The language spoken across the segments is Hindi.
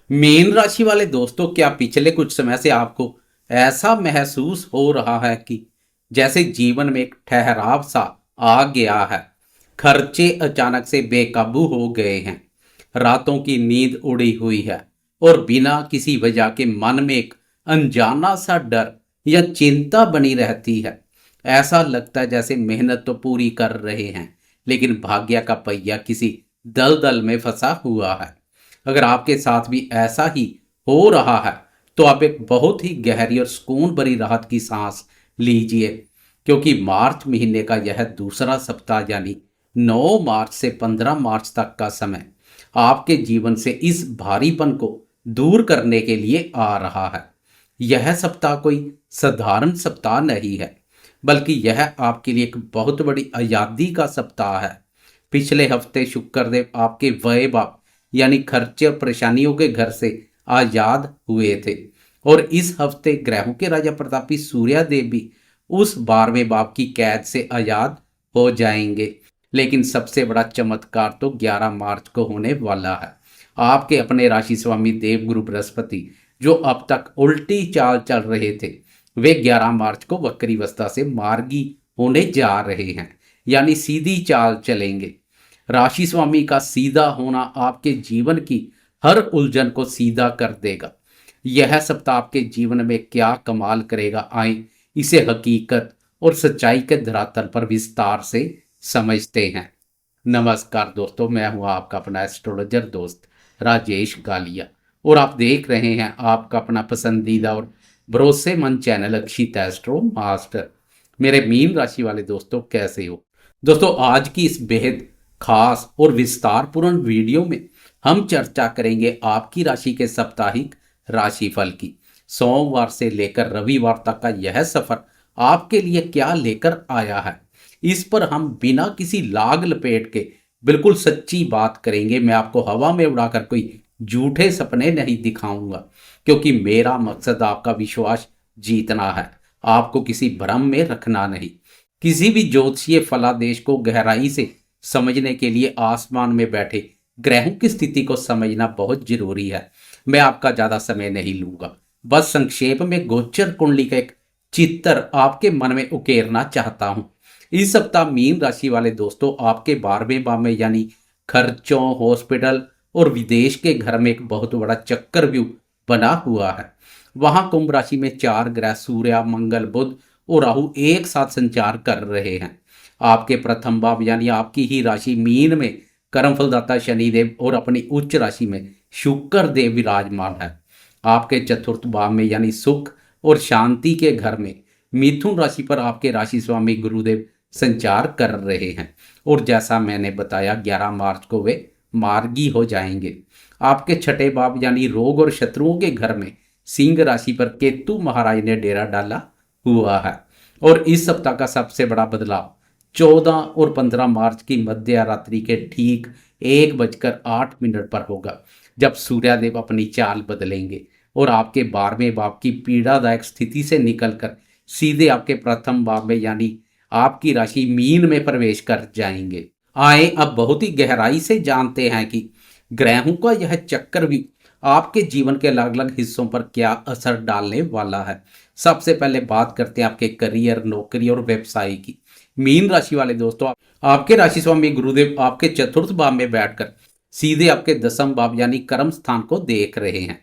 मीन राशि वाले दोस्तों, क्या पिछले कुछ समय से आपको ऐसा महसूस हो रहा है कि जैसे जीवन में एक ठहराव सा आ गया है? खर्चे अचानक से बेकाबू हो गए हैं, रातों की नींद उड़ी हुई है और बिना किसी वजह के मन में एक अनजाना सा डर या चिंता बनी रहती है। ऐसा लगता है जैसे मेहनत तो पूरी कर रहे हैं, लेकिन भाग्य का पहिया किसी दलदल में फंसा हुआ है। अगर आपके साथ भी ऐसा ही हो रहा है, तो आप एक बहुत ही गहरी और सुकून भरी राहत की सांस लीजिए, क्योंकि मार्च महीने का यह दूसरा सप्ताह यानी 9 मार्च से 15 मार्च तक का समय आपके जीवन से इस भारीपन को दूर करने के लिए आ रहा है। यह सप्ताह कोई साधारण सप्ताह नहीं है, बल्कि यह आपके लिए एक बहुत बड़ी आज़ादी का सप्ताह है। पिछले हफ्ते शुक्रदेव आपके वय बाप यानी खर्चे और परेशानियों के घर से आजाद हुए थे, और इस हफ्ते ग्रहों के राजा प्रतापी सूर्यदेव भी उस 12वें भाव की कैद से आजाद हो जाएंगे। लेकिन सबसे बड़ा चमत्कार तो 11 मार्च को होने वाला है। आपके अपने राशि स्वामी देवगुरु बृहस्पति, जो अब तक उल्टी चाल चल रहे थे, वे 11 मार्च को वक्री अवस्था से मार्गी होने जा रहे हैं, यानी सीधी चाल चलेंगे। राशि स्वामी का सीधा होना आपके जीवन की हर उलझन को सीधा कर देगा। यह सप्ताह आपके जीवन में क्या कमाल करेगा, आए इसे हकीकत और सच्चाई के धरातल पर विस्तार से समझते हैं। नमस्कार दोस्तों, मैं हूं आपका अपना एस्ट्रोलॉजर दोस्त राजेश गालिया, और आप देख रहे हैं आपका अपना पसंदीदा और भरोसेमंद चैनल अक्षित एस्ट्रो मास्टर। मेरे मीन राशि वाले दोस्तों, कैसे हो? दोस्तों, आज की इस बेहद खास और विस्तारपूर्ण वीडियो में हम चर्चा करेंगे आपकी राशि के साप्ताहिक राशिफल की। सोमवार से लेकर रविवार तक का यह सफर आपके लिए क्या लेकर आया है, इस पर हम बिना किसी लाग लपेट के बिल्कुल सच्ची बात करेंगे। मैं आपको हवा में उड़ाकर कोई झूठे सपने नहीं दिखाऊंगा, क्योंकि मेरा मकसद आपका विश्वास जीतना है, आपको किसी भ्रम में रखना नहीं। किसी भी ज्योतिषीय फलादेश को गहराई से समझने के लिए आसमान में बैठे ग्रहों की स्थिति को समझना बहुत जरूरी है। मैं आपका ज्यादा समय नहीं लूंगा, बस संक्षेप में गोचर कुंडली का एक चित्र आपके मन में उकेरना चाहता हूं। इस सप्ताह मीन राशि वाले दोस्तों, आपके 12वें भाव में यानी खर्चों, हॉस्पिटल और विदेश के घर में एक बहुत बड़ा चक्रव्यूह बना हुआ है। वहां कुंभ राशि में 4 ग्रह सूर्य, मंगल, बुध और राहु एक साथ संचार कर रहे हैं। आपके प्रथम भाव यानी आपकी ही राशि मीन में कर्मफलदाता शनिदेव और अपनी उच्च राशि में शुक्र देव विराजमान है। आपके चतुर्थ भाव में यानी सुख और शांति के घर में मिथुन राशि पर आपके राशि स्वामी गुरुदेव संचार कर रहे हैं, और जैसा मैंने बताया 11 मार्च को वे मार्गी हो जाएंगे। आपके छठे भाव यानी रोग और शत्रुओं के घर में सिंह राशि पर केतु महाराज ने डेरा डाला हुआ है। और इस सप्ताह का सबसे बड़ा बदलाव 14 और 15 मार्च की मध्य रात्रि के ठीक 1:08 पर होगा, जब सूर्यदेव अपनी चाल बदलेंगे और आपके 12वें भाव की पीड़ादायक स्थिति से निकलकर सीधे आपके प्रथम भाव में यानी आपकी राशि मीन में प्रवेश कर जाएंगे। आए अब बहुत ही गहराई से जानते हैं कि ग्रहों का यह चक्रव्यूह आपके जीवन के अलग अलग हिस्सों पर क्या असर डालने वाला है। सबसे पहले बात करते हैं आपके करियर, नौकरी और व्यवसाय की। मीन राशि वाले दोस्तों, आपके राशि स्वामी गुरुदेव आपके चतुर्थ भाव में बैठकर सीधे आपके दसम भाव यानी कर्म स्थान को देख रहे हैं।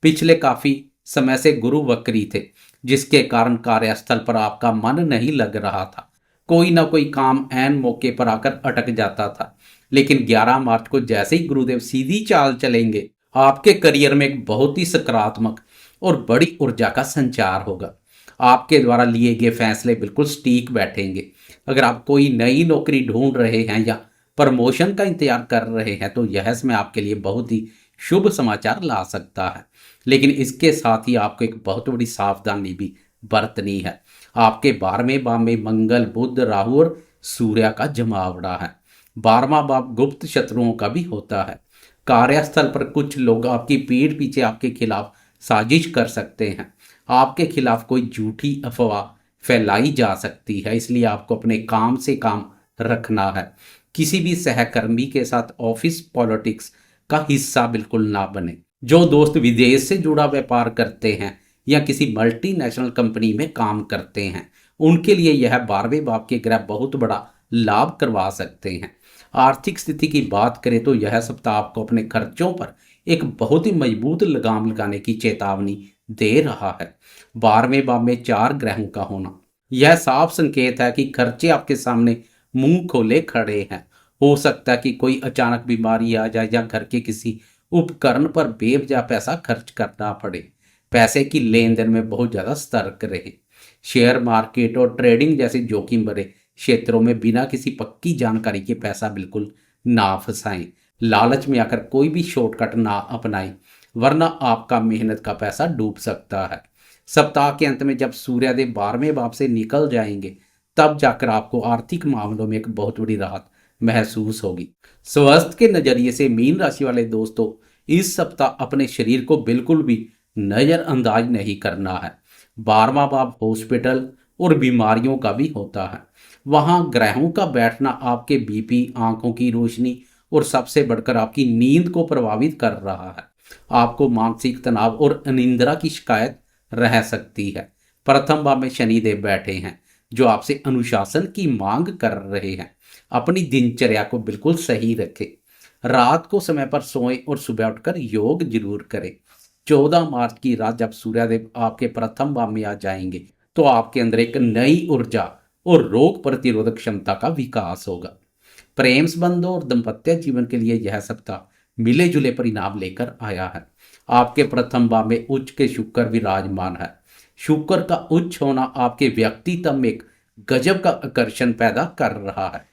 पिछले काफी समय से गुरु वक्री थे, जिसके कारण कार्यस्थल पर आपका मन नहीं लग रहा था। कोई ना कोई काम ऐन मौके पर आकर अटक जाता था। लेकिन 11 मार्च को जैसे ही गुरुदेव सीधी चाल चलेंगे, आपके करियर में एक बहुत ही सकारात्मक और बड़ी ऊर्जा का संचार होगा। आपके द्वारा लिए गए फैसले बिल्कुल सटीक बैठेंगे। अगर आप कोई नई नौकरी ढूंढ रहे हैं या प्रमोशन का इंतजार कर रहे हैं, तो यह समय आपके लिए बहुत ही शुभ समाचार ला सकता है। लेकिन इसके साथ ही आपको एक बहुत बड़ी सावधानी भी बरतनी है। आपके 12वें भाव में मंगल, बुध, राहु और सूर्य का जमावड़ा है। 12वां भाव गुप्त शत्रुओं का भी होता है। कार्यस्थल पर कुछ लोग आपकी पीठ पीछे आपके खिलाफ साजिश कर सकते हैं। आपके खिलाफ कोई झूठी अफवाह फैलाई जा सकती है, इसलिए आपको अपने काम से काम रखना है। किसी भी सहकर्मी के साथ ऑफिस पॉलिटिक्स का हिस्सा बिल्कुल ना बने। जो दोस्त विदेश से जुड़ा व्यापार करते हैं या किसी मल्टीनेशनल कंपनी में काम करते हैं, उनके लिए यह 12वें भाव के ग्रह बहुत बड़ा लाभ करवा सकते हैं। आर्थिक स्थिति की बात करें तो यह सप्ताह आपको अपने खर्चों पर एक बहुत ही मजबूत लगाम लगाने की चेतावनी दे रहा है। 12वें भाव में 4 ग्रहों का होना यह साफ संकेत है कि खर्चे आपके सामने मुंह खोले खड़े हैं। हो सकता है कि कोई अचानक बीमारी आ जाए या घर के किसी उपकरण पर बेवजह पैसा खर्च करना पड़े। पैसे की लेन देन में बहुत ज़्यादा सतर्क रहे। शेयर मार्केट और ट्रेडिंग जैसे जोखिम भरे क्षेत्रों में बिना किसी पक्की जानकारी के पैसा बिल्कुल ना फंसाएं। लालच में आकर कोई भी शॉर्टकट ना अपनाएं, वरना आपका मेहनत का पैसा डूब सकता है। सप्ताह के अंत में जब सूर्यदेव 12वें भाव से निकल जाएंगे, तब जाकर आपको आर्थिक मामलों में एक बहुत बड़ी राहत महसूस होगी। स्वास्थ्य के नजरिए से मीन राशि वाले दोस्तों, इस सप्ताह अपने शरीर को बिल्कुल भी नजरअंदाज नहीं करना है। 12वां भाव हॉस्पिटल और बीमारियों का भी होता है। वहां ग्रहों का बैठना आपके बीपी, आंखों की रोशनी और सबसे बढ़कर आपकी नींद को प्रभावित कर रहा है। आपको मानसिक तनाव और अनिद्रा की शिकायत रह सकती है। प्रथम भाव में शनिदेव बैठे हैं, जो आपसे अनुशासन की मांग कर रहे हैं। अपनी दिनचर्या को बिल्कुल सही रखें। रात को समय पर सोएं और सुबह उठकर योग जरूर करें। 14 मार्च की रात जब सूर्यदेव आपके प्रथम भाव में आ जाएंगे, तो आपके अंदर एक नई ऊर्जा और रोग प्रतिरोधक क्षमता का विकास होगा। प्रेम संबंधों और दाम्पत्य जीवन के लिए यह सप्ताह मिले जुले परिणाम लेकर आया है। आपके प्रथम भाव में उच्च के शुक्र विराजमान है। शुक्र का उच्च होना आपके व्यक्तित्व में एक गजब का आकर्षण पैदा कर रहा है।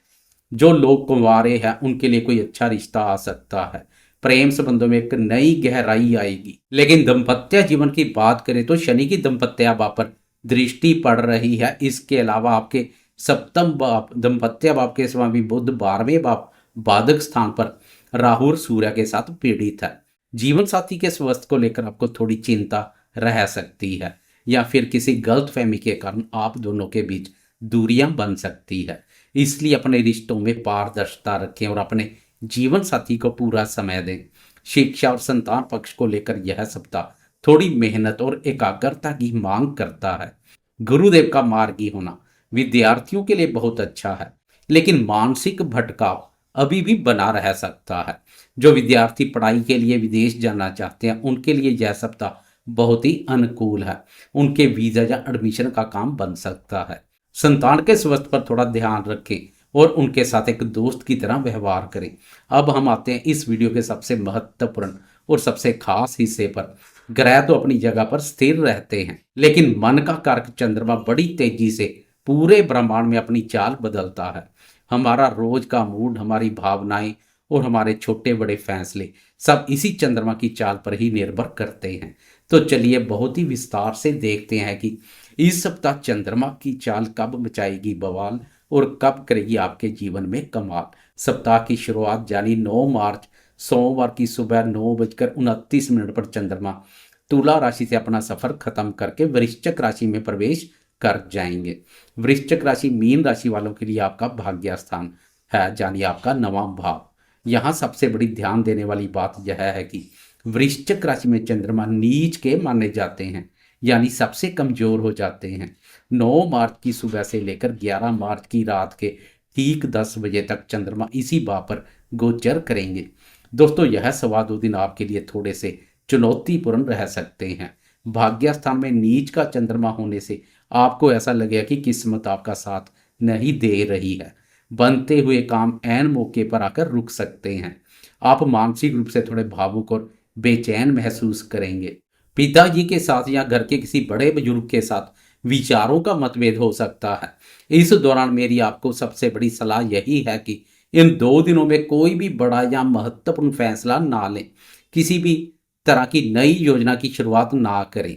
जो लोग कुंवारे हैं, उनके लिए कोई अच्छा रिश्ता आ सकता है। प्रेम संबंधों में एक नई गहराई आएगी। लेकिन दाम्पत्य जीवन की बात करें तो शनि की दाम्पत्य भाव पर दृष्टि पड़ रही है। इसके अलावा आपके सप्तम भाव दाम्पत्य भाव के स्वामी बुध 12वें भाव बाधक स्थान पर राहु और सूर्य के साथ पीड़ित है। जीवन साथी के स्वास्थ्य को लेकर आपको थोड़ी चिंता रह सकती है, या फिर किसी गलत फहमी के कारण आप दोनों के बीच दूरियां बन सकती है। इसलिए अपने रिश्तों में पारदर्शिता रखें और अपने जीवन साथी को पूरा समय दें। शिक्षा और संतान पक्ष को लेकर यह सप्ताह थोड़ी मेहनत और एकाग्रता की मांग करता है। गुरुदेव का मार्गी होना विद्यार्थियों के लिए बहुत अच्छा है, लेकिन मानसिक भटकाव अभी भी बना रह सकता है। जो विद्यार्थी पढ़ाई के लिए विदेश जाना चाहते हैं, उनके लिए यह सप्ताह बहुत ही अनुकूल है। उनके वीजा या एडमिशन का काम बन सकता है। संतान के स्वास्थ्य पर थोड़ा ध्यान रखें और उनके साथ एक दोस्त की तरह व्यवहार करें। अब हम आते हैं इस वीडियो के सबसे महत्वपूर्ण और सबसे खास हिस्से पर। ग्रह तो अपनी जगह पर स्थिर रहते हैं, लेकिन मन का कारक चंद्रमा बड़ी तेजी से पूरे ब्रह्मांड में अपनी चाल बदलता है। हमारा रोज का मूड, हमारी भावनाएं और हमारे छोटे बड़े फैसले सब इसी चंद्रमा की चाल पर ही निर्भर करते हैं। तो चलिए बहुत ही विस्तार से देखते हैं कि इस सप्ताह चंद्रमा की चाल कब मचाएगी बवाल और कब करेगी आपके जीवन में कमाल। सप्ताह की शुरुआत यानी 9 मार्च सोमवार की सुबह 9:29 पर चंद्रमा तुला राशि से अपना सफर खत्म करके वृश्चिक राशि में प्रवेश कर जाएंगे। वृश्चिक राशि मीन राशि वालों के लिए आपका भाग्य स्थान है, यानी आपका 9वां भाव। यहाँ सबसे बड़ी ध्यान देने वाली बात यह है कि वृश्चिक राशि में चंद्रमा नीच के माने जाते हैं, यानी सबसे कमजोर हो जाते हैं। 9 मार्च की सुबह से लेकर 11 मार्च की रात के ठीक 10 बजे तक चंद्रमा इसी भाव पर गोचर करेंगे। दोस्तों, यह सवा 2 दिन आपके लिए थोड़े से चुनौतीपूर्ण रह सकते हैं। भाग्य स्थान में नीच का चंद्रमा होने से आपको ऐसा लगेगा कि किस्मत आपका साथ नहीं दे रही है। बनते हुए काम ऐन मौके पर आकर रुक सकते हैं। आप मानसिक रूप से थोड़े भावुक और बेचैन महसूस करेंगे। पिताजी के साथ या घर के किसी बड़े बुजुर्ग के साथ विचारों का मतभेद हो सकता है। इस दौरान मेरी आपको सबसे बड़ी सलाह यही है कि इन 2 दिनों में कोई भी बड़ा या महत्वपूर्ण फैसला ना लें। किसी भी तरह की नई योजना की शुरुआत ना करें।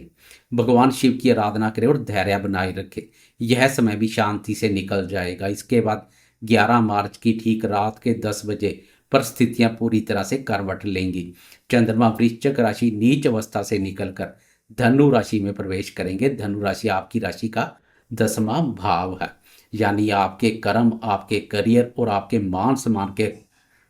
भगवान शिव की आराधना करें और धैर्य बनाए रखें। यह समय भी शांति से निकल जाएगा। इसके बाद 11 मार्च की ठीक रात के 10 बजे परिस्थितियां पूरी तरह से करवट लेंगी। चंद्रमा वृश्चिक राशि नीच अवस्था से निकलकर धनु राशि में प्रवेश करेंगे। धनु राशि आपकी राशि का 10वां भाव है, यानी आपके कर्म, आपके करियर और आपके मान सम्मान के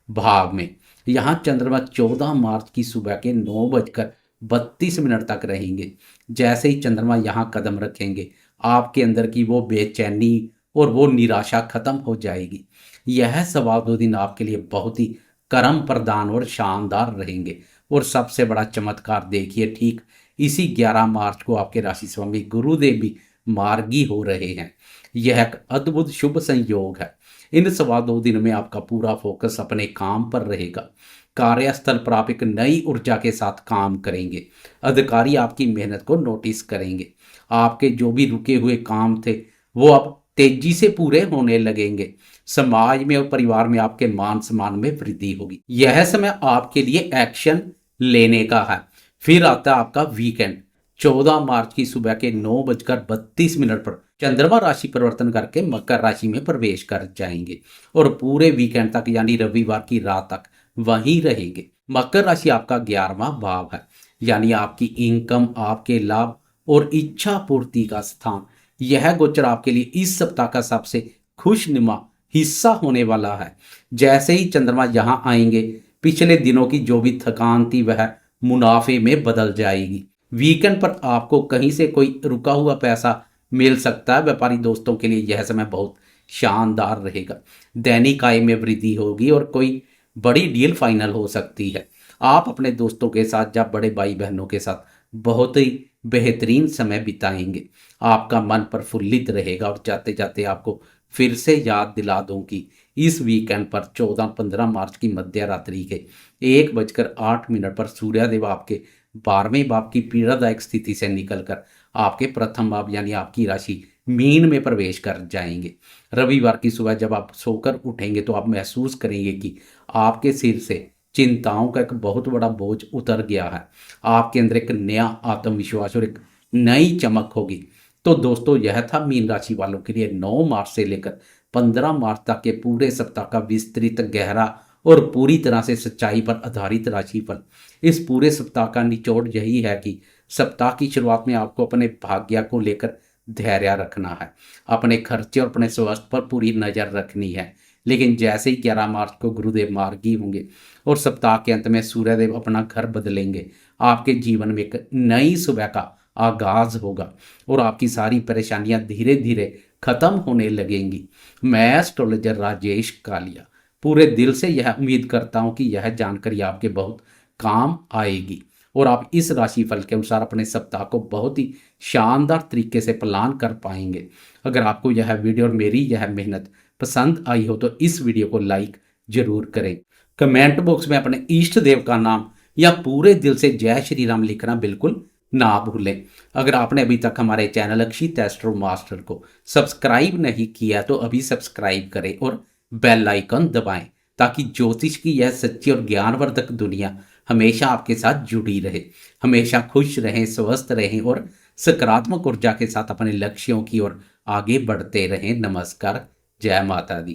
भाव में। यहाँ चंद्रमा 14 मार्च की सुबह के 9:32 तक रहेंगे। जैसे ही चंद्रमा यहाँ कदम रखेंगे, आपके अंदर की वो बेचैनी और वो निराशा खत्म हो जाएगी। यह सवा 2 दिन आपके लिए बहुत ही कर्म प्रदान और शानदार रहेंगे। और सबसे बड़ा चमत्कार देखिए, ठीक इसी 11 मार्च को आपके राशि स्वामी गुरुदेव भी मार्गी हो रहे हैं। यह एक अद्भुत शुभ संयोग है। इन सवा 2 दिन में आपका पूरा फोकस अपने काम पर रहेगा। कार्यस्थल पर आप एक नई ऊर्जा के साथ काम करेंगे। अधिकारी आपकी मेहनत को नोटिस करेंगे। आपके जो भी रुके हुए काम थे वो अब तेजी से पूरे होने लगेंगे। समाज में और परिवार में आपके मान सम्मान में वृद्धि होगी। यह समय आपके लिए एक्शन लेने का है। फिर आता है आपका वीकेंड। 14 मार्च की सुबह के 9:32 पर चंद्रमा राशि परिवर्तन करके मकर राशि में प्रवेश कर जाएंगे और पूरे वीकेंड तक यानी रविवार की रात तक वहीं रहेंगे। मकर राशि आपका 11वां भाव है, यानी आपकी इनकम, आपके लाभ और इच्छा पूर्ति का स्थान। यह गोचर आपके लिए इस सप्ताह का सबसे खुशनुमा हिस्सा होने वाला है। जैसे ही चंद्रमा यहां आएंगे, पिछले दिनों की जो भी थकान थी वह मुनाफे में बदल जाएगी। वीकेंड पर आपको कहीं से कोई रुका हुआ पैसा मिल सकता है। व्यापारी दोस्तों के लिए यह समय बहुत शानदार रहेगा। दैनिक आय में वृद्धि होगी और कोई बड़ी डील फाइनल हो सकती है। आप अपने दोस्तों के साथ या बड़े भाई बहनों के साथ बहुत ही बेहतरीन समय बिताएंगे। आपका मन प्रफुल्लित रहेगा। और जाते जाते आपको फिर से याद दिला दूं कि इस वीकेंड पर 14-15 मार्च की मध्य रात्रि के 1:08 पर सूर्यदेव आपके 12वें भाव की पीड़ादायक स्थिति से निकलकर आपके प्रथम भाव यानी आपकी राशि मीन में प्रवेश कर जाएंगे। रविवार की सुबह जब आप सोकर उठेंगे तो आप महसूस करेंगे कि आपके सिर से चिंताओं का एक बहुत बड़ा बोझ उतर गया है। आपके अंदर एक नया आत्मविश्वास और एक नई चमक होगी। तो दोस्तों, यह था मीन राशि वालों के लिए 9 मार्च से लेकर 15 मार्च तक के पूरे सप्ताह का विस्तृत, गहरा और पूरी तरह से सच्चाई पर आधारित राशिफल। इस पूरे सप्ताह का निचोड़ यही है कि सप्ताह की शुरुआत में आपको अपने भाग्य को लेकर धैर्य रखना है, अपने खर्चे और अपने स्वास्थ्य पर पूरी नज़र रखनी है। लेकिन जैसे ही 11 मार्च को गुरुदेव मार्गी होंगे और सप्ताह के अंत में सूर्यदेव अपना घर बदलेंगे, आपके जीवन में एक नई सुबह का आगाज होगा और आपकी सारी परेशानियां धीरे धीरे खत्म होने लगेंगी। मैं एस्ट्रोलॉजर राजेश कालिया पूरे दिल से यह उम्मीद करता हूं कि यह जानकारी आपके बहुत काम आएगी और आप इस राशिफल के अनुसार अपने सप्ताह को बहुत ही शानदार तरीके से प्लान कर पाएंगे। अगर आपको यह वीडियो और मेरी यह मेहनत पसंद आई हो तो इस वीडियो को लाइक जरूर करें। कमेंट बॉक्स में अपने इष्ट देव का नाम या पूरे दिल से जय श्री राम लिखना बिल्कुल ना भूलें। अगर आपने अभी तक हमारे चैनल अक्षित एस्ट्रो मास्टर को सब्सक्राइब नहीं किया तो अभी सब्सक्राइब करें और बेल आइकन दबाएं ताकि ज्योतिष की यह सच्ची और ज्ञानवर्धक दुनिया हमेशा आपके साथ जुड़ी रहे। हमेशा खुश रहें, स्वस्थ रहें और सकारात्मक ऊर्जा के साथ अपने लक्ष्यों की ओर आगे बढ़ते रहें। नमस्कार, जय माता दी।